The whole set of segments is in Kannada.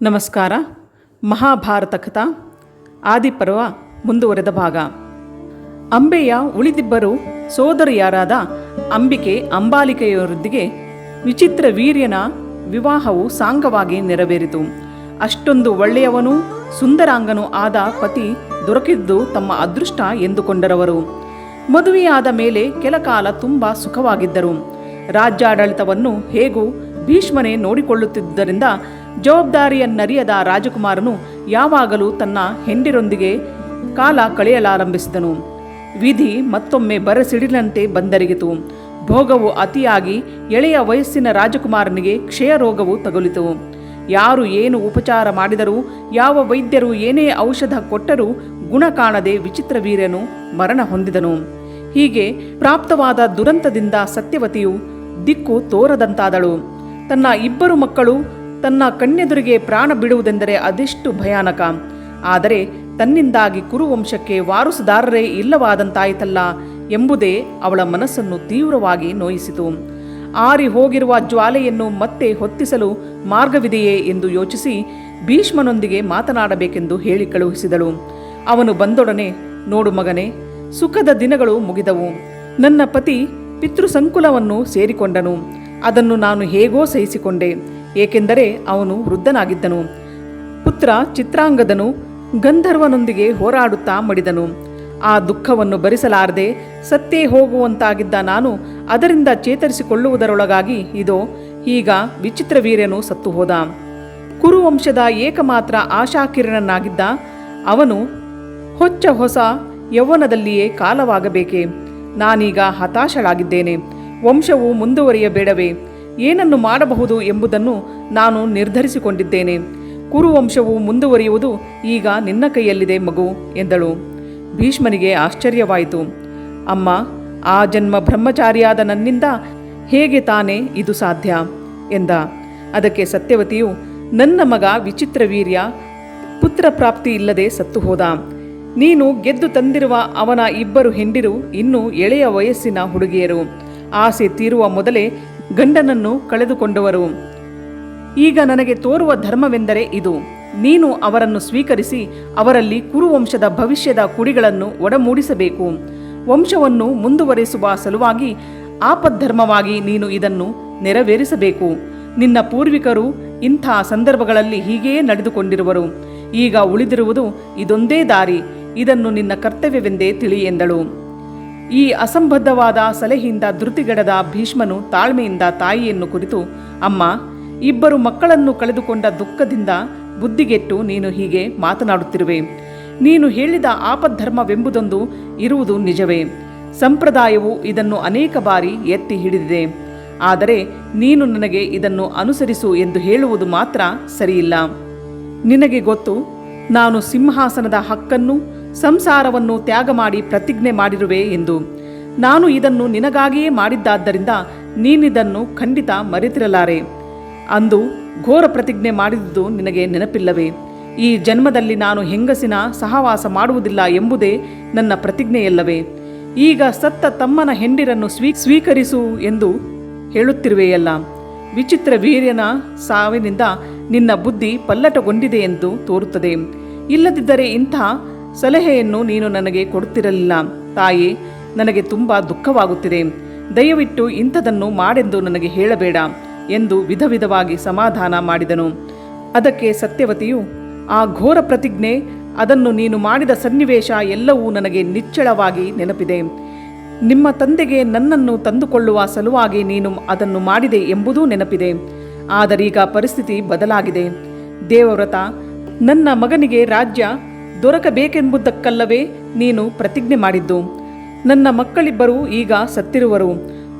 ನಮಸ್ಕಾರ. ಮಹಾಭಾರತ ಕಥಾ ಆದಿಪರ್ವ ಮುಂದುವರೆದ ಭಾಗ. ಅಂಬೆಯ ಉಳಿದಿಬ್ಬರು ಸೋದರಿಯರಾದ ಅಂಬಿಕೆ ಅಂಬಾಲಿಕೆಯರೊಂದಿಗೆ ವಿಚಿತ್ರ ವೀರ್ಯನ ವಿವಾಹವು ಸಾಂಗವಾಗಿ ನೆರವೇರಿತು. ಅಷ್ಟೊಂದು ಒಳ್ಳೆಯವನೂ ಸುಂದರಾಂಗನೂ ಆದ ಪತಿ ದೊರಕಿದ್ದು ತಮ್ಮ ಅದೃಷ್ಟ ಎಂದುಕೊಂಡರವರು. ಮದುವೆಯಾದ ಮೇಲೆ ಕೆಲಕಾಲ ತುಂಬ ಸುಖವಾಗಿದ್ದರು. ರಾಜ್ಯಾಡಳಿತವನ್ನು ಹೇಗೂ ಭೀಷ್ಮನೇ ನೋಡಿಕೊಳ್ಳುತ್ತಿದ್ದರಿಂದ ಜವಾಬ್ದಾರಿಯನ್ನರಿಯದ ರಾಜಕುಮಾರನು ಯಾವಾಗಲೂ ತನ್ನ ಹೆಂಡಿರೊಂದಿಗೆ ಕಾಲ ಕಳೆಯಲಾರಂಭಿಸಿದನು. ವಿಧಿ ಮತ್ತೊಮ್ಮೆ ಬರಸಿಡಿಲಂತೆ ಬಂದೆರಗಿತು. ಭೋಗವು ಅತಿಯಾಗಿ ಎಳೆಯ ವಯಸ್ಸಿನ ರಾಜಕುಮಾರನಿಗೆ ಕ್ಷಯರೋಗವು ತಗುಲಿತು. ಯಾರು ಏನು ಉಪಚಾರ ಮಾಡಿದರೂ, ಯಾವ ವೈದ್ಯರು ಏನೇ ಔಷಧ ಕೊಟ್ಟರೂ ಗುಣ ಕಾಣದೆ ವಿಚಿತ್ರ ವೀರ್ಯನು ಮರಣ ಹೊಂದಿದನು. ಹೀಗೆ ಪ್ರಾಪ್ತವಾದ ದುರಂತದಿಂದ ಸತ್ಯವತಿಯು ದಿಕ್ಕು ತೋರದಂತಾದಳು. ತನ್ನ ಇಬ್ಬರು ಮಕ್ಕಳು ತನ್ನ ಕಣ್ಣೆದುರಿಗೆ ಪ್ರಾಣ ಬಿಡುವುದೆಂದರೆ ಅದೆಷ್ಟು ಭಯಾನಕ. ಆದರೆ ತನ್ನಿಂದಾಗಿ ಕುರುವಂಶಕ್ಕೆ ವಾರಸುದಾರರೇ ಇಲ್ಲವಾದಂತಾಯಿತಲ್ಲ ಎಂಬುದೇ ಅವಳ ಮನಸ್ಸನ್ನು ತೀವ್ರವಾಗಿ ನೋಯಿಸಿತು. ಆರಿ ಹೋಗಿರುವ ಜ್ವಾಲೆಯನ್ನು ಮತ್ತೆ ಹೊತ್ತಿಸಲು ಮಾರ್ಗವಿದೆಯೇ ಎಂದು ಯೋಚಿಸಿ ಭೀಷ್ಮನೊಂದಿಗೆ ಮಾತನಾಡಬೇಕೆಂದು ಹೇಳಿ ಕಳುಹಿಸಿದಳು. ಅವನು ಬಂದೊಡನೆ, ನೋಡು ಮಗನೇ, ಸುಖದ ದಿನಗಳು ಮುಗಿದವು. ನನ್ನ ಪತಿ ಪಿತೃಸಂಕುಲವನ್ನು ಸೇರಿಕೊಂಡನು. ಅದನ್ನು ನಾನು ಹೇಗೋ ಸಹಿಸಿಕೊಂಡೆ, ಏಕೆಂದರೆ ಅವನು ವೃದ್ಧನಾಗಿದ್ದನು. ಪುತ್ರ ಚಿತ್ರಾಂಗದನು ಗಂಧರ್ವನೊಂದಿಗೆ ಹೋರಾಡುತ್ತಾ ಮಡಿದನು. ಆ ದುಃಖವನ್ನು ಭರಿಸಲಾರದೆ ಸತ್ತೇ ಹೋಗುವಂತಾಗಿದ್ದ ನಾನು ಅದರಿಂದ ಚೇತರಿಸಿಕೊಳ್ಳುವುದರೊಳಗಾಗಿ ಇದೋ ಈಗ ವಿಚಿತ್ರವೀರ್ಯನು ಸತ್ತು ಹೋದ. ಕುರುವಂಶದ ಏಕಮಾತ್ರ ಆಶಾಕಿರಣನಾಗಿದ್ದ ಅವನು ಹೊಚ್ಚ ಹೊಸ ಯೌವನದಲ್ಲಿಯೇ ಕಾಲವಾಗಬೇಕೆ? ನಾನೀಗ ಹತಾಶಳಾಗಿದ್ದೇನೆ. ವಂಶವು ಮುಂದುವರಿಯಬೇಡವೇ? ಏನನ್ನು ಮಾಡಬಹುದು ಎಂಬುದನ್ನು ನಾನು ನಿರ್ಧರಿಸಿಕೊಂಡಿದ್ದೇನೆ. ಕುರುವಂಶವು ಮುಂದುವರಿಯುವುದು ಈಗ ನಿನ್ನ ಕೈಯಲ್ಲಿದೆ ಮಗು ಎಂದಳು. ಭೀಷ್ಮನಿಗೆ ಆಶ್ಚರ್ಯವಾಯಿತು. ಅಮ್ಮ, ಆ ಜನ್ಮ ಬ್ರಹ್ಮಚಾರಿಯಾದ ನನ್ನಿಂದ ಹೇಗೆ ತಾನೇ ಇದು ಸಾಧ್ಯ ಎಂದ. ಅದಕ್ಕೆ ಸತ್ಯವತಿಯು, ನನ್ನ ಮಗ ವಿಚಿತ್ರವೀರ್ಯ ಪುತ್ರ ಪ್ರಾಪ್ತಿ ಇಲ್ಲದೆ ಸತ್ತು ಹೋದ. ನೀನು ಗೆದ್ದು ತಂದಿರುವ ಅವನ ಇಬ್ಬರು ಹೆಂಡಿರು ಇನ್ನೂ ಎಳೆಯ ವಯಸ್ಸಿನ ಹುಡುಗಿಯರು. ಆಸೆ ತೀರುವ ಮೊದಲೇ ಗಂಡನನ್ನು ಕಳೆದುಕೊಂಡವರು. ಈಗ ನನಗೆ ತೋರುವ ಧರ್ಮವೆಂದರೆ ಇದು. ನೀನು ಅವರನ್ನು ಸ್ವೀಕರಿಸಿ ಅವರಲ್ಲಿ ಕುರುವಂಶದ ಭವಿಷ್ಯದ ಕುಡಿಗಳನ್ನು ಒಡಮೂಡಿಸಬೇಕು. ವಂಶವನ್ನು ಮುಂದುವರೆಸುವ ಸಲುವಾಗಿ ಆಪದ್ಧರ್ಮವಾಗಿ ನೀನು ಇದನ್ನು ನೆರವೇರಿಸಬೇಕು. ನಿನ್ನ ಪೂರ್ವಿಕರು ಇಂಥ ಸಂದರ್ಭಗಳಲ್ಲಿ ಹೀಗೆಯೇ ನಡೆದುಕೊಂಡಿರುವರು. ಈಗ ಉಳಿದಿರುವುದು ಇದೊಂದೇ ದಾರಿ. ಇದನ್ನು ನಿನ್ನ ಕರ್ತವ್ಯವೆಂದೇ ತಿಳಿ ಎಂದಳು. ಈ ಅಸಂಬದ್ಧವಾದ ಸಲಹೆಯಿಂದ ಧೃತಿಗೆಡದ ಭೀಷ್ಮನು ತಾಳ್ಮೆಯಿಂದ ತಾಯಿಯನ್ನು ಕುರಿತು, ಅಮ್ಮ, ಇಬ್ಬರು ಮಕ್ಕಳನ್ನು ಕಳೆದುಕೊಂಡ ದುಃಖದಿಂದ ಬುದ್ಧಿಗೆಟ್ಟು ನೀನು ಹೀಗೆ ಮಾತನಾಡುತ್ತಿರುವೆ. ನೀನು ಹೇಳಿದ ಆಪದ್ಧರ್ಮವೆಂಬುದೊಂದು ಇರುವುದು ನಿಜವೇ. ಸಂಪ್ರದಾಯವು ಇದನ್ನು ಅನೇಕ ಬಾರಿ ಎತ್ತಿ ಹಿಡಿದಿದೆ. ಆದರೆ ನೀನು ನನಗೆ ಇದನ್ನು ಅನುಸರಿಸು ಎಂದು ಹೇಳುವುದು ಮಾತ್ರ ಸರಿಯಿಲ್ಲ. ನಿನಗೆ ಗೊತ್ತು, ನಾನು ಸಿಂಹಾಸನದ ಹಕ್ಕನ್ನು ಸಂಸಾರವನ್ನು ತ್ಯಾಗ ಮಾಡಿ ಪ್ರತಿಜ್ಞೆ ಮಾಡಿರುವೆ ಎಂದು. ನಾನು ಇದನ್ನು ನಿನಗಾಗಿಯೇ ಮಾಡಿದ್ದಾದ್ದರಿಂದ ನೀನಿದನ್ನು ಖಂಡಿತ ಮರೆತಿರಲಾರೆ. ಅಂದು ಘೋರ ಪ್ರತಿಜ್ಞೆ ಮಾಡಿದುದು ನಿನಗೆ ನೆನಪಿಲ್ಲವೇ? ಈ ಜನ್ಮದಲ್ಲಿ ನಾನು ಹೆಂಗಸಿನ ಸಹವಾಸ ಮಾಡುವುದಿಲ್ಲ ಎಂಬುದೇ ನನ್ನ ಪ್ರತಿಜ್ಞೆಯಲ್ಲವೇ? ಈಗ ಸತ್ತ ತಮ್ಮನ ಹೆಂಡಿರನ್ನು ಸ್ವೀಕರಿಸು ಎಂದು ಹೇಳುತ್ತಿರುವೆಯಲ್ಲ. ವಿಚಿತ್ರ ವೀರ್ಯನ ಸಾವಿನಿಂದ ನಿನ್ನ ಬುದ್ಧಿ ಪಲ್ಲಟಗೊಂಡಿದೆ ಎಂದು ತೋರುತ್ತದೆ. ಇಲ್ಲದಿದ್ದರೆ ಇಂಥ ಸಲಹೆಯನ್ನು ನೀನು ನನಗೆ ಕೊಡುತ್ತಿರಲಿಲ್ಲ. ತಾಯಿ, ನನಗೆ ತುಂಬ ದುಃಖವಾಗುತ್ತಿದೆ. ದಯವಿಟ್ಟು ಇಂಥದನ್ನು ಮಾಡೆಂದು ನನಗೆ ಹೇಳಬೇಡ ಎಂದು ವಿಧವಾಗಿ ಸಮಾಧಾನ ಮಾಡಿದನು. ಅದಕ್ಕೆ ಸತ್ಯವತಿಯು, ಆ ಘೋರ ಪ್ರತಿಜ್ಞೆ, ಅದನ್ನು ನೀನು ಮಾಡಿದ ಸನ್ನಿವೇಶ ಎಲ್ಲವೂ ನನಗೆ ನಿಚ್ಚಳವಾಗಿ ನೆನಪಿದೆ. ನಿಮ್ಮ ತಂದೆಗೆ ನನ್ನನ್ನು ತಂದುಕೊಳ್ಳುವ ಸಲುವಾಗಿ ನೀನು ಅದನ್ನು ಮಾಡಿದೆ ಎಂಬುದೂ ನೆನಪಿದೆ. ಆದರೀಗ ಪರಿಸ್ಥಿತಿ ಬದಲಾಗಿದೆ. ದೇವವ್ರತ, ನನ್ನ ಮಗನಿಗೆ ರಾಜ್ಯ ದೊರಕಬೇಕೆಂಬುದಕ್ಕಲ್ಲವೇ ನೀನು ಪ್ರತಿಜ್ಞೆ ಮಾಡಿದ್ದು. ನನ್ನ ಮಕ್ಕಳಿಬ್ಬರೂ ಈಗ ಸತ್ತಿರುವರು.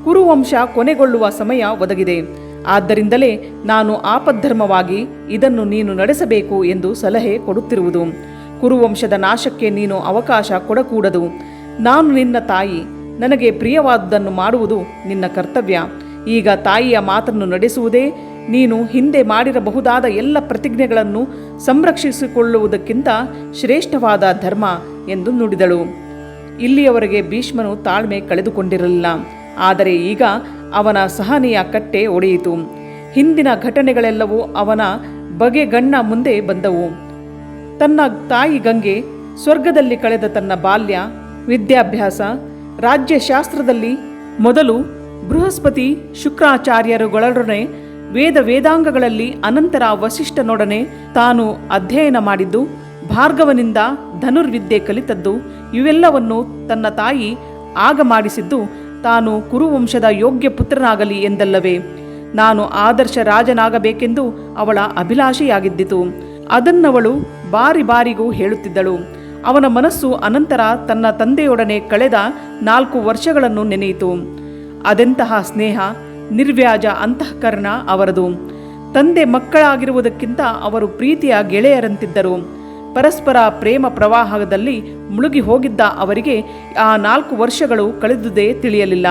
ಕುರುವಂಶ ಕೊನೆಗೊಳ್ಳುವ ಸಮಯ ಒದಗಿದೆ. ಆದ್ದರಿಂದಲೇ ನಾನು ಆಪದ್ಧರ್ಮವಾಗಿ ಇದನ್ನು ನೀನು ನಡೆಸಬೇಕು ಎಂದು ಸಲಹೆ ಕೊಡುತ್ತಿರುವುದು. ಕುರುವಂಶದ ನಾಶಕ್ಕೆ ನೀನು ಅವಕಾಶ ಕೊಡಕೂಡದು. ನಾನು ನಿನ್ನ ತಾಯಿ. ನನಗೆ ಪ್ರಿಯವಾದುದನ್ನು ಮಾಡುವುದು ನಿನ್ನ ಕರ್ತವ್ಯ. ಈಗ ತಾಯಿಯ ಮಾತನ್ನು ನಡೆಸುವುದೇ ನೀನು ಹಿಂದೆ ಮಾಡಿರಬಹುದಾದ ಎಲ್ಲ ಪ್ರತಿಜ್ಞೆಗಳನ್ನು ಸಂರಕ್ಷಿಸಿಕೊಳ್ಳುವುದಕ್ಕಿಂತ ಶ್ರೇಷ್ಠವಾದ ಧರ್ಮ ಎಂದು ನುಡಿದಳು. ಇಲ್ಲಿಯವರೆಗೆ ಭೀಷ್ಮನು ತಾಳ್ಮೆ ಕಳೆದುಕೊಂಡಿರಲಿಲ್ಲ. ಆದರೆ ಈಗ ಅವನ ಸಹನೆಯ ಕಟ್ಟೆ ಒಡೆಯಿತು. ಹಿಂದಿನ ಘಟನೆಗಳೆಲ್ಲವೂ ಅವನ ಬಗೆಗಣ್ಣ ಮುಂದೆ ಬಂದವು. ತನ್ನ ತಾಯಿ ಗಂಗೆ ಸ್ವರ್ಗದಲ್ಲಿ ಕಳೆದ ತನ್ನ ಬಾಲ್ಯ, ವಿದ್ಯಾಭ್ಯಾಸ, ರಾಜ್ಯಶಾಸ್ತ್ರದಲ್ಲಿ ಮೊದಲು ಬೃಹಸ್ಪತಿ ಶುಕ್ರಾಚಾರ್ಯರುಗಳೊಡನೆ, ವೇದಾಂಗಗಳಲ್ಲಿ ಅನಂತರ ವಸಿಷ್ಠನೊಡನೆ ತಾನು ಅಧ್ಯಯನ ಮಾಡಿದ್ದು, ಭಾರ್ಗವನಿಂದ ಧನುರ್ವಿದ್ಯೆ ಕಲಿತದ್ದು, ಇವೆಲ್ಲವನ್ನು ತನ್ನ ತಾಯಿ ಆಗ ಮಾಡಿಸಿದ್ದು ತಾನು ಕುರುವಂಶದ ಯೋಗ್ಯ ಪುತ್ರನಾಗಲಿ ಎಂದಲ್ಲವೇ. ನಾನು ಆದರ್ಶ ರಾಜನಾಗಬೇಕೆಂದು ಅವಳ ಅಭಿಲಾಷೆಯಾಗಿದ್ದಿತು. ಅದನ್ನವಳು ಬಾರಿ ಬಾರಿಗೂ ಹೇಳುತ್ತಿದ್ದಳು. ಅವನ ಮನಸ್ಸು ಅನಂತರ ತನ್ನ ತಂದೆಯೊಡನೆ ಕಳೆದ 4 ವರ್ಷಗಳನ್ನು ನೆನೆಯಿತು. ಅದೆಂತಹ ಸ್ನೇಹ, ನಿರ್ವ್ಯಾಜ ಅಂತಃಕರಣ ಅವರದು. ತಂದೆ ಮಕ್ಕಳಾಗಿರುವುದಕ್ಕಿಂತ ಅವರು ಪ್ರೀತಿಯ ಗೆಳೆಯರಂತಿದ್ದರು. ಪರಸ್ಪರ ಪ್ರೇಮ ಪ್ರವಾಹದಲ್ಲಿ ಮುಳುಗಿ ಹೋಗಿದ್ದ ಅವರಿಗೆ ಆ 4 ವರ್ಷಗಳು ಕಳೆದುದೇ ತಿಳಿಯಲಿಲ್ಲ.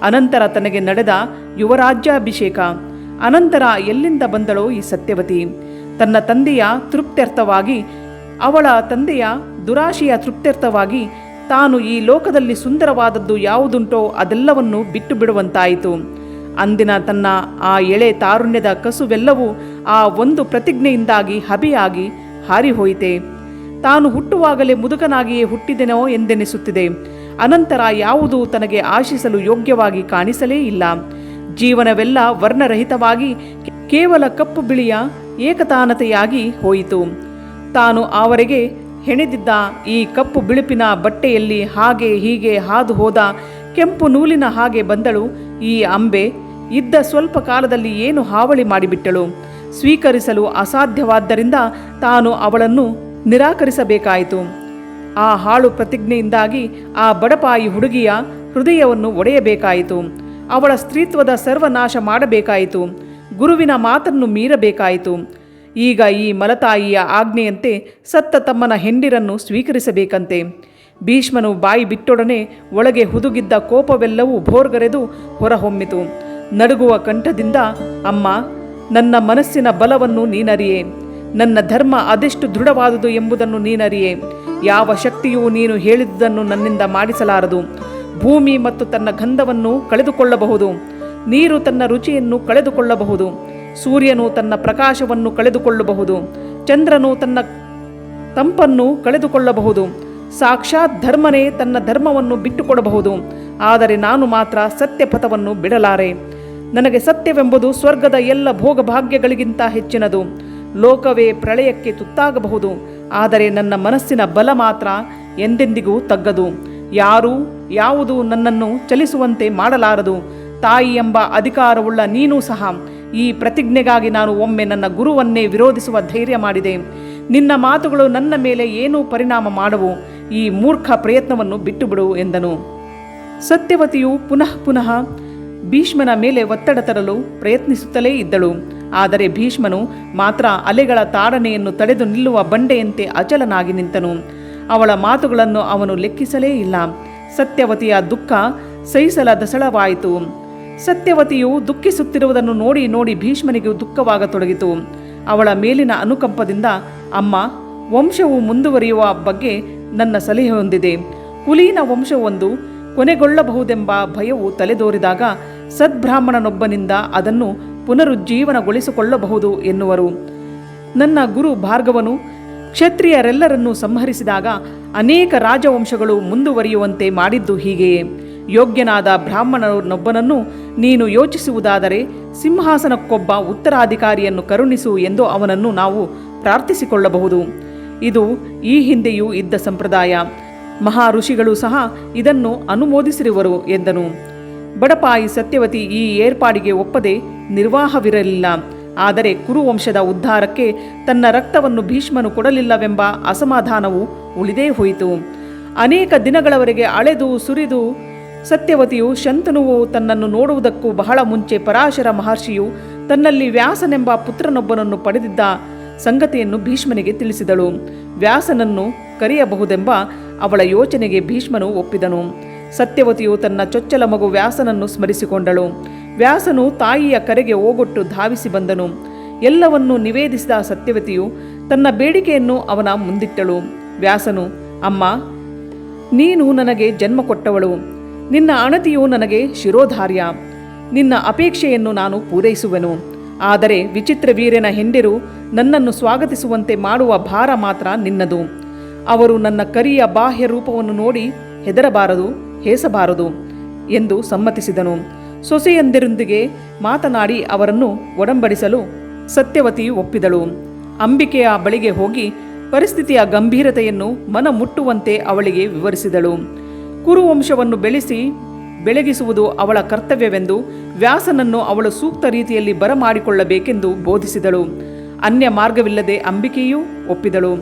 ಅನಂತರ ತನಗೆ ನಡೆದ ಯುವರಾಜ್ಯಾಭಿಷೇಕ. ಅನಂತರ ಎಲ್ಲಿಂದ ಬಂದಳೋ ಈ ಸತ್ಯವತಿ. ತನ್ನ ತಂದೆಯ ತೃಪ್ತ್ಯರ್ಥವಾಗಿ, ಅವಳ ತಂದೆಯ ದುರಾಶೆಯ ತೃಪ್ತ್ಯರ್ಥವಾಗಿ ತಾನು ಈ ಲೋಕದಲ್ಲಿ ಸುಂದರವಾದದ್ದು ಯಾವುದುಂಟೋ ಅದೆಲ್ಲವನ್ನು ಬಿಟ್ಟು ಬಿಡುವಂತಾಯಿತು. ಅಂದಿನ ತನ್ನ ಆ ಎಳೆ ತಾರುಣ್ಯದ ಕಸುವೆಲ್ಲವೂ ಆ ಒಂದು ಪ್ರತಿಜ್ಞೆಯಿಂದಾಗಿ ಹಬಿಯಾಗಿ ಹಾರಿಹೋಯಿತೆ. ತಾನು ಹುಟ್ಟುವಾಗಲೇ ಮುದುಕನಾಗಿಯೇ ಹುಟ್ಟಿದೆನೋ ಎಂದೆನಿಸುತ್ತಿದೆ. ಅನಂತರ ಯಾವುದೂ ತನಗೆ ಆಶಿಸಲು ಯೋಗ್ಯವಾಗಿ ಕಾಣಿಸಲೇ ಇಲ್ಲ. ಜೀವನವೆಲ್ಲ ವರ್ಣರಹಿತವಾಗಿ ಕೇವಲ ಕಪ್ಪು ಬಿಳಿಯ ಏಕತಾನತೆಯಾಗಿ ಹೋಯಿತು. ತಾನು ಆವರೆಗೆ ಹೆಣೆದಿದ್ದ ಈ ಕಪ್ಪು ಬಿಳುಪಿನ ಬಟ್ಟೆಯಲ್ಲಿ ಹಾಗೆ ಹೀಗೆ ಹಾದು ಹೋದ ಕೆಂಪು ನೂಲಿನ ಹಾಗೆ ಬಂದಳು ಈ ಅಂಬೆ. ಇದ್ದ ಸ್ವಲ್ಪ ಕಾಲದಲ್ಲಿ ಏನು ಹಾವಳಿ ಮಾಡಿಬಿಟ್ಟಳು. ಸ್ವೀಕರಿಸಲು ಅಸಾಧ್ಯವಾದ್ದರಿಂದ ತಾನು ಅವಳನ್ನು ನಿರಾಕರಿಸಬೇಕಾಯಿತು. ಆ ಹಾಳು ಪ್ರತಿಜ್ಞೆಯಿಂದಾಗಿ ಆ ಬಡಪಾಯಿ ಹುಡುಗಿಯ ಹೃದಯವನ್ನು ಒಡೆಯಬೇಕಾಯಿತು. ಅವಳ ಸ್ತ್ರೀತ್ವದ ಸರ್ವನಾಶ ಮಾಡಬೇಕಾಯಿತು. ಗುರುವಿನ ಮಾತನ್ನು ಮೀರಬೇಕಾಯಿತು. ಈಗ ಈ ಮಲತಾಯಿಯ ಆಜ್ಞೆಯಂತೆ ಸತ್ತ ತಮ್ಮನ ಹೆಂಡಿರನ್ನು ಸ್ವೀಕರಿಸಬೇಕಂತೆ. ಭೀಷ್ಮನು ಬಾಯಿ ಬಿಟ್ಟೊಡನೆ ಒಳಗೆ ಹುದುಗಿದ್ದ ಕೋಪವೆಲ್ಲವೂ ಭೋರ್ಗರೆದು ಹೊರಹೊಮ್ಮಿತು. ನಡುಗುವ ಕಂಠದಿಂದ, ಅಮ್ಮ, ನನ್ನ ಮನಸ್ಸಿನ ಬಲವನ್ನು ನೀನರಿಯೆ. ನನ್ನ ಧರ್ಮ ಅದೆಷ್ಟು ದೃಢವಾದುದು ಎಂಬುದನ್ನು ನೀನರಿಯೆ. ಯಾವ ಶಕ್ತಿಯೂ ನೀನು ಹೇಳಿದುದನ್ನು ನನ್ನಿಂದ ಮಾಡಿಸಲಾರದು. ಭೂಮಿ ಮತ್ತು ತನ್ನ ಗಂಧವನ್ನು ಕಳೆದುಕೊಳ್ಳಬಹುದು. ನೀರು ತನ್ನ ರುಚಿಯನ್ನು ಕಳೆದುಕೊಳ್ಳಬಹುದು. ಸೂರ್ಯನು ತನ್ನ ಪ್ರಕಾಶವನ್ನು ಕಳೆದುಕೊಳ್ಳಬಹುದು. ಚಂದ್ರನು ತನ್ನ ತಂಪನ್ನು ಕಳೆದುಕೊಳ್ಳಬಹುದು. ಸಾಕ್ಷಾತ್ ಧರ್ಮನೇ ತನ್ನ ಧರ್ಮವನ್ನು ಬಿಟ್ಟುಕೊಡಬಹುದು. ಆದರೆ ನಾನು ಮಾತ್ರ ಸತ್ಯಪಥವನ್ನು ಬಿಡಲಾರೆ. ನನಗೆ ಸತ್ಯವೆಂಬುದು ಸ್ವರ್ಗದ ಎಲ್ಲ ಭೋಗಭಾಗ್ಯಗಳಿಗಿಂತ ಹೆಚ್ಚಿನದು. ಲೋಕವೇ ಪ್ರಳಯಕ್ಕೆ ತುತ್ತಾಗಬಹುದು, ಆದರೆ ನನ್ನ ಮನಸ್ಸಿನ ಬಲ ಮಾತ್ರ ಎಂದೆಂದಿಗೂ ತಗ್ಗದು. ಯಾರೂ ಯಾವುದು ನನ್ನನ್ನು ಚಲಿಸುವಂತೆ ಮಾಡಲಾರದು. ತಾಯಿ ಎಂಬ ಅಧಿಕಾರವುಳ್ಳ ನೀನೂ ಸಹ. ಈ ಪ್ರತಿಜ್ಞೆಗಾಗಿ ನಾನು ಒಮ್ಮೆ ನನ್ನ ಗುರುವನ್ನೇ ವಿರೋಧಿಸುವ ಧೈರ್ಯ ಮಾಡಿದೆ. ನಿನ್ನ ಮಾತುಗಳು ನನ್ನ ಮೇಲೆ ಏನೂ ಪರಿಣಾಮ ಮಾಡವು. ಈ ಮೂರ್ಖ ಪ್ರಯತ್ನವನ್ನು ಬಿಟ್ಟುಬಿಡು ಎಂದನು. ಸತ್ಯವತಿಯು ಪುನಃ ಪುನಃ ಭೀಷ್ಮನ ಮೇಲೆ ಒತ್ತಡ ತರಲು ಪ್ರಯತ್ನಿಸುತ್ತಲೇ ಇದ್ದಳು. ಆದರೆ ಭೀಷ್ಮನು ಮಾತ್ರ ಅಲೆಗಳ ತಾಡನೆಯನ್ನು ತಡೆದು ನಿಲ್ಲುವ ಬಂಡೆಯಂತೆ ಅಚಲನಾಗಿ ನಿಂತನು. ಅವಳ ಮಾತುಗಳನ್ನು ಅವನು ಲೆಕ್ಕಿಸಲೇ ಇಲ್ಲ. ಸತ್ಯವತಿಯ ದುಃಖ ಸಹಿಸಲದಸಳವಾಯಿತು. ಸತ್ಯವತಿಯು ದುಃಖಿಸುತ್ತಿರುವುದನ್ನು ನೋಡಿ ನೋಡಿ ಭೀಷ್ಮನಿಗೂ ದುಃಖವಾಗತೊಡಗಿತು. ಅವಳ ಮೇಲಿನ ಅನುಕಂಪದಿಂದ, ಅಮ್ಮ, ವಂಶವು ಮುಂದುವರಿಯುವ ಬಗ್ಗೆ ನನ್ನ ಸಲಹೆ ಹೊಂದಿದೆ. ಕುಲೀನ ವಂಶವೊಂದು ಕೊನೆಗೊಳ್ಳಬಹುದೆಂಬ ಭಯವು ತಲೆದೋರಿದಾಗ ಸದ್ಬ್ರಾಹ್ಮಣನೊಬ್ಬನಿಂದ ಅದನ್ನು ಪುನರುಜ್ಜೀವನಗೊಳಿಸಿಕೊಳ್ಳಬಹುದು ಎನ್ನುವರು. ನನ್ನ ಗುರು ಭಾರ್ಗವನು ಕ್ಷತ್ರಿಯರೆಲ್ಲರನ್ನೂ ಸಂಹರಿಸಿದಾಗ ಅನೇಕ ರಾಜವಂಶಗಳು ಮುಂದುವರಿಯುವಂತೆ ಮಾಡಿದ್ದು ಹೀಗೆಯೇ. ಯೋಗ್ಯನಾದ ಬ್ರಾಹ್ಮಣನೊಬ್ಬನನ್ನು ನೀನು ಯೋಚಿಸುವುದಾದರೆ ಸಿಂಹಾಸನಕ್ಕೊಬ್ಬ ಉತ್ತರಾಧಿಕಾರಿಯನ್ನು ಕರುಣಿಸು ಎಂದು ಅವನನ್ನು ನಾವು ಪ್ರಾರ್ಥಿಸಿಕೊಳ್ಳಬಹುದು. ಇದು ಈ ಹಿಂದೆಯೂ ಇದ್ದ ಸಂಪ್ರದಾಯ. ಮಹಾ ಋಷಿಗಳು ಸಹ ಇದನ್ನು ಅನುಮೋದಿಸಿರುವರು ಎಂದನು. ಬಡಪಾಯಿ ಸತ್ಯವತಿ ಈ ಏರ್ಪಾಡಿಗೆ ಒಪ್ಪದೆ ನಿರ್ವಾಹವಿರಲಿಲ್ಲ. ಆದರೆ ಕುರುವಂಶದ ಉದ್ಧಾರಕ್ಕೆ ತನ್ನ ರಕ್ತವನ್ನು ಭೀಷ್ಮನು ಕೊಡಲಿಲ್ಲವೆಂಬ ಅಸಮಾಧಾನವು ಉಳಿದೇ ಹೋಯಿತು. ಅನೇಕ ದಿನಗಳವರೆಗೆ ಅಳೆದು ಸುರಿದು ಸತ್ಯವತಿಯು ಶಂತನುವು ತನ್ನನ್ನು ನೋಡುವುದಕ್ಕೂ ಬಹಳ ಮುಂಚೆ ಪರಾಶರ ಮಹರ್ಷಿಯು ತನ್ನಲ್ಲಿ ವ್ಯಾಸನೆಂಬ ಪುತ್ರನೊಬ್ಬನನ್ನು ಪಡೆದಿದ್ದ ಸಂಗತಿಯನ್ನು ಭೀಷ್ಮನಿಗೆ ತಿಳಿಸಿದಳು. ವ್ಯಾಸನನ್ನು ಕರೆಯಬಹುದೆಂಬ ಅವಳ ಯೋಚನೆಗೆ ಭೀಷ್ಮನು ಒಪ್ಪಿದನು. ಸತ್ಯವತಿಯು ತನ್ನ ಚೊಚ್ಚಲ ಮಗು ವ್ಯಾಸನನ್ನು ಸ್ಮರಿಸಿಕೊಂಡಳು. ವ್ಯಾಸನು ತಾಯಿಯ ಕರೆಗೆ ಓಗೊಟ್ಟು ಧಾವಿಸಿ ಬಂದನು. ಎಲ್ಲವನ್ನೂ ನಿವೇದಿಸಿದ ಸತ್ಯವತಿಯು ತನ್ನ ಬೇಡಿಕೆಯನ್ನು ಅವನ ಮುಂದಿಟ್ಟಳು. ವ್ಯಾಸನು, ಅಮ್ಮ, ನೀನು ನನಗೆ ಜನ್ಮ ಕೊಟ್ಟವಳು. ನಿನ್ನ ಅಣತಿಯು ನನಗೆ ಶಿರೋಧಾರ್ಯ. ನಿನ್ನ ಅಪೇಕ್ಷೆಯನ್ನು ನಾನು ಪೂರೈಸುವೆನು. ಆದರೆ ವಿಚಿತ್ರ ವೀರ್ಯನ ಹೆಂಡಿರು ನನ್ನನ್ನು ಸ್ವಾಗತಿಸುವಂತೆ ಮಾಡುವ ಭಾರ ಮಾತ್ರ ನಿನ್ನದು. ಅವರು ನನ್ನ ಕರಿಯ ಬಾಹ್ಯ ರೂಪವನ್ನು ನೋಡಿ ಹೆದರಬಾರದು, ಹೇಸಬಾರದು ಎಂದು ಸಮ್ಮತಿಸಿದನು. ಸೊಸೆಯಂದಿರೊಂದಿಗೆ ಮಾತನಾಡಿ ಅವರನ್ನು ಒಡಂಬಡಿಸಲು ಸತ್ಯವತಿ ಒಪ್ಪಿದಳು. ಅಂಬಿಕೆಯ ಬಳಿಗೆ ಹೋಗಿ ಪರಿಸ್ಥಿತಿಯ ಗಂಭೀರತೆಯನ್ನು ಮನ ಮುಟ್ಟುವಂತೆ ಅವಳಿಗೆ ವಿವರಿಸಿದಳು. ಕುರುವಂಶವನ್ನು ಬೆಳಗಿಸುವುದು ಅವಳ ಕರ್ತವ್ಯವೆಂದು, ವ್ಯಾಸನನ್ನು ಅವಳು ಸೂಕ್ತ ರೀತಿಯಲ್ಲಿ ಬರಮಾಡಿಕೊಳ್ಳಬೇಕೆಂದು ಬೋಧಿಸಿದಳು. ಅನ್ಯ ಮಾರ್ಗವಿಲ್ಲದೆ ಅಂಬಿಕೆಯೂ ಒಪ್ಪಿದಳು.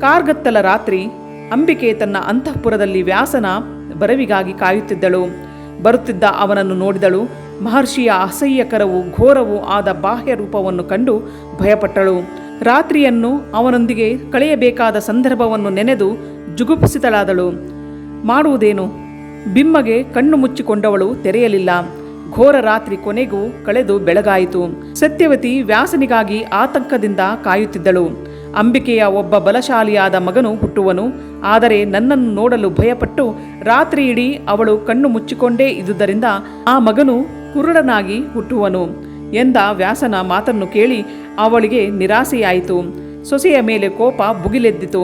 ಕಾರ್ಗತ್ತಲ ರಾತ್ರಿ ಅಂಬಿಕೆ ತನ್ನ ಅಂತಃಪುರದಲ್ಲಿ ವ್ಯಾಸನ ಬರವಿಗಾಗಿ ಕಾಯುತ್ತಿದ್ದಳು. ಬರುತ್ತಿದ್ದ ಅವನನ್ನು ನೋಡಿದಳು. ಮಹರ್ಷಿಯ ಅಸಹ್ಯಕರವೂ ಘೋರವೂ ಆದ ಬಾಹ್ಯ ರೂಪವನ್ನು ಕಂಡು ಭಯಪಟ್ಟಳು. ರಾತ್ರಿಯನ್ನು ಅವನೊಂದಿಗೆ ಕಳೆಯಬೇಕಾದ ಸಂದರ್ಭವನ್ನು ನೆನೆದು ಜುಗುಪ್ಸಿತಳಾದಳು. ಮಾಡುವುದೇನು? ಬಿಮ್ಮಗೆ ಕಣ್ಣು ಮುಚ್ಚಿಕೊಂಡವಳು ತೆರೆಯಲಿಲ್ಲ. ಘೋರ ರಾತ್ರಿ ಕೊನೆಗೂ ಕಳೆದು ಬೆಳಗಾಯಿತು. ಸತ್ಯವತಿ ವ್ಯಾಸನಿಗಾಗಿ ಆತಂಕದಿಂದ ಕಾಯುತ್ತಿದ್ದಳು. ಅಂಬಿಕೆಯ ಒಬ್ಬ ಬಲಶಾಲಿಯಾದ ಮಗನು ಹುಟ್ಟುವನು, ಆದರೆ ನನ್ನನ್ನು ನೋಡಲು ಭಯಪಟ್ಟು ರಾತ್ರಿ ಇಡೀ ಅವಳು ಕಣ್ಣು ಮುಚ್ಚಿಕೊಂಡೇ ಇದ್ದುದರಿಂದ ಆ ಮಗನು ಕುರುಡನಾಗಿ ಹುಟ್ಟುವನು ಎಂದ ವ್ಯಾಸನ ಮಾತನ್ನು ಕೇಳಿ ಅವಳಿಗೆ ನಿರಾಸೆಯಾಯಿತು. ಸೊಸೆಯ ಮೇಲೆ ಕೋಪ ಭುಗಿಲೆದ್ದಿತು.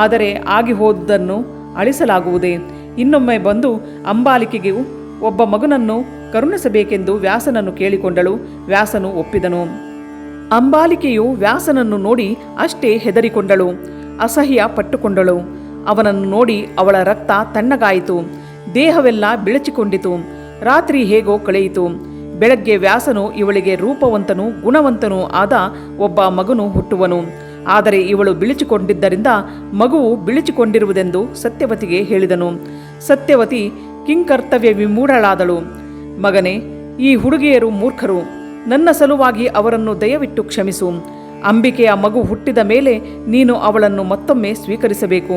ಆದರೆ ಆಗಿ ಹೋದುದನ್ನು ಅಳಿಸಲಾಗುವುದೇ? ಇನ್ನೊಮ್ಮೆ ಬಂದು ಅಂಬಾಲಿಕೆಗೆ ಒಬ್ಬ ಮಗನನ್ನು ಕರುಣಿಸಬೇಕೆಂದು ವ್ಯಾಸನನ್ನು ಕೇಳಿಕೊಂಡಳು. ವ್ಯಾಸನು ಒಪ್ಪಿದನು. ಅಂಬಾಲಿಕೆಯು ವ್ಯಾಸನನ್ನು ನೋಡಿ ಅಷ್ಟೇ ಹೆದರಿಕೊಂಡಳು, ಅಸಹ್ಯ ಪಟ್ಟುಕೊಂಡಳು. ಅವನನ್ನು ನೋಡಿ ಅವಳ ರಕ್ತ ತಣ್ಣಗಾಯಿತು, ದೇಹವೆಲ್ಲ ಬಿಳಚಿಕೊಂಡಿತು. ರಾತ್ರಿ ಹೇಗೋ ಕಳೆಯಿತು. ಬೆಳಗ್ಗೆ ವ್ಯಾಸನು ಇವಳಿಗೆ ರೂಪವಂತನೂ ಗುಣವಂತನೂ ಆದ ಒಬ್ಬ ಮಗನು ಹುಟ್ಟುವನು. ಆದರೆ ಇವಳು ಬಿಳಿಚಿಕೊಂಡಿದ್ದರಿಂದ ಮಗುವು ಬಿಳಿಚಿಕೊಂಡಿರುವುದೆಂದು ಸತ್ಯವತಿಗೆ ಹೇಳಿದನು. ಸತ್ಯವತಿ ಕಿಂಕರ್ತವ್ಯ ವಿಮೂಢಳಾದಳು. ಮಗನೇ, ಈ ಹುಡುಗಿಯರು ಮೂರ್ಖರು. ನನ್ನ ಸಲುವಾಗಿ ಅವರನ್ನು ದಯವಿಟ್ಟು ಕ್ಷಮಿಸು. ಅಂಬಿಕೆಯ ಮಗು ಹುಟ್ಟಿದ ಮೇಲೆ ನೀನು ಅವಳನ್ನು ಮತ್ತೊಮ್ಮೆ ಸ್ವೀಕರಿಸಬೇಕು.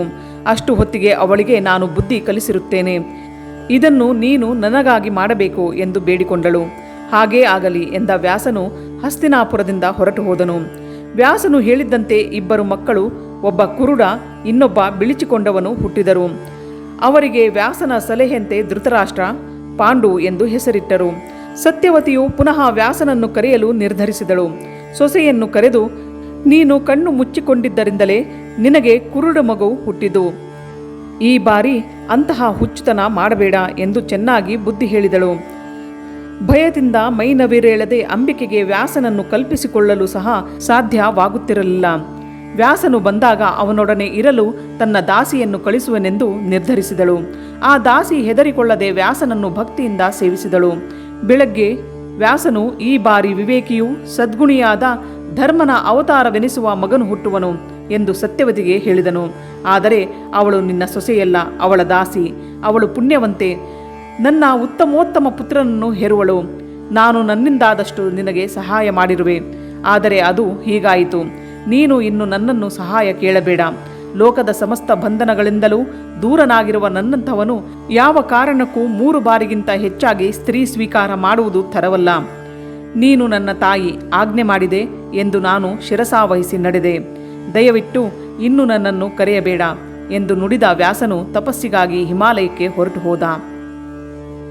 ಅಷ್ಟು ಹೊತ್ತಿಗೆ ಅವಳಿಗೆ ನಾನು ಬುದ್ಧಿ ಕಲಿಸಿರುತ್ತೇನೆ. ಇದನ್ನು ನೀನು ನನಗಾಗಿ ಮಾಡಬೇಕು ಎಂದು ಬೇಡಿಕೊಂಡಳು. ಹಾಗೇ ಆಗಲಿ ಎಂದ ವ್ಯಾಸನು ಹಸ್ತಿನಾಪುರದಿಂದ ಹೊರಟು ಹೋದನು. ವ್ಯಾಸನು ಹೇಳಿದ್ದಂತೆ ಇಬ್ಬರು ಮಕ್ಕಳು, ಒಬ್ಬ ಕುರುಡ, ಇನ್ನೊಬ್ಬ ಬಿಳಿಚಿಕೊಂಡವನು ಹುಟ್ಟಿದರು. ಅವರಿಗೆ ವ್ಯಾಸನ ಸಲಹೆಯಂತೆ ಧೃತರಾಷ್ಟ್ರ, ಪಾಂಡು ಎಂದು ಹೆಸರಿಟ್ಟರು. ಸತ್ಯವತಿಯು ಪುನಃ ವ್ಯಾಸನನ್ನು ಕರೆಯಲು ನಿರ್ಧರಿಸಿದಳು. ಸೊಸೆಯನ್ನು ಕರೆದು, ನೀನು ಕಣ್ಣು ಮುಚ್ಚಿಕೊಂಡಿದ್ದರಿಂದಲೇ ನಿನಗೆ ಕುರುಡ ಮಗು ಹುಟ್ಟಿತು. ಈ ಬಾರಿ ಅಂತಹ ಹುಚ್ಚುತನ ಮಾಡಬೇಡ ಎಂದು ಚೆನ್ನಾಗಿ ಬುದ್ಧಿ ಹೇಳಿದಳು. ಭಯದಿಂದ ಮೈನವಿರೇಳದೆ ಅಂಬಿಕೆಗೆ ವ್ಯಾಸನನ್ನು ಕಲ್ಪಿಸಿಕೊಳ್ಳಲು ಸಹ ಸಾಧ್ಯವಾಗುತ್ತಿರಲಿಲ್ಲ. ವ್ಯಾಸನು ಬಂದಾಗ ಅವನೊಡನೆ ಇರಲು ತನ್ನ ದಾಸಿಯನ್ನು ಕಳಿಸುವನೆಂದು ನಿರ್ಧರಿಸಿದಳು. ಆ ದಾಸಿ ಹೆದರಿಕೊಳ್ಳದೆ ವ್ಯಾಸನನ್ನು ಭಕ್ತಿಯಿಂದ ಸೇವಿಸಿದಳು. ಬೆಳಗ್ಗೆ ವ್ಯಾಸನು ಈ ಬಾರಿ ವಿವೇಕಿಯೂ ಸದ್ಗುಣಿಯಾದ ಧರ್ಮನ ಅವತಾರವೆನಿಸುವ ಮಗನು ಹುಟ್ಟುವನು ಎಂದು ಸತ್ಯವತಿಗೆ ಹೇಳಿದನು. ಆದರೆ ಅವಳು ನಿನ್ನ ಸೊಸೆಯಲ್ಲ, ಅವಳ ದಾಸಿ. ಅವಳು ಪುಣ್ಯವಂತೆ, ನನ್ನ ಉತ್ತಮೋತ್ತಮ ಪುತ್ರನನ್ನು ಹೆರುವಳು. ನಾನು ನನ್ನಿಂದಾದಷ್ಟು ನಿನಗೆ ಸಹಾಯ ಮಾಡಿರುವೆ. ಆದರೆ ಅದು ಹೀಗಾಯಿತು. ನೀನು ಇನ್ನು ನನ್ನನ್ನು ಸಹಾಯ ಕೇಳಬೇಡ. ಲೋಕದ ಸಮಸ್ತ ಬಂಧನಗಳಿಂದಲೂ ದೂರನಾಗಿರುವ ನನ್ನಂಥವನು ಯಾವ ಕಾರಣಕ್ಕೂ 3 ಬಾರಿಗಿಂತ ಹೆಚ್ಚಾಗಿ ಸ್ತ್ರೀ ಸ್ವೀಕಾರ ಮಾಡುವುದು ತರವಲ್ಲ. ನೀನು ನನ್ನ ತಾಯಿ, ಆಜ್ಞೆ ಮಾಡಿದೆ ಎಂದು ನಾನು ಶಿರಸಾವಹಿಸಿ ನಡೆದೆ. ದಯವಿಟ್ಟು ಇನ್ನು ನನ್ನನ್ನು ಕರೆಯಬೇಡ ಎಂದು ನುಡಿದ ವ್ಯಾಸನು ತಪಸ್ಸಿಗಾಗಿ ಹಿಮಾಲಯಕ್ಕೆ ಹೊರಟು ಹೋದ.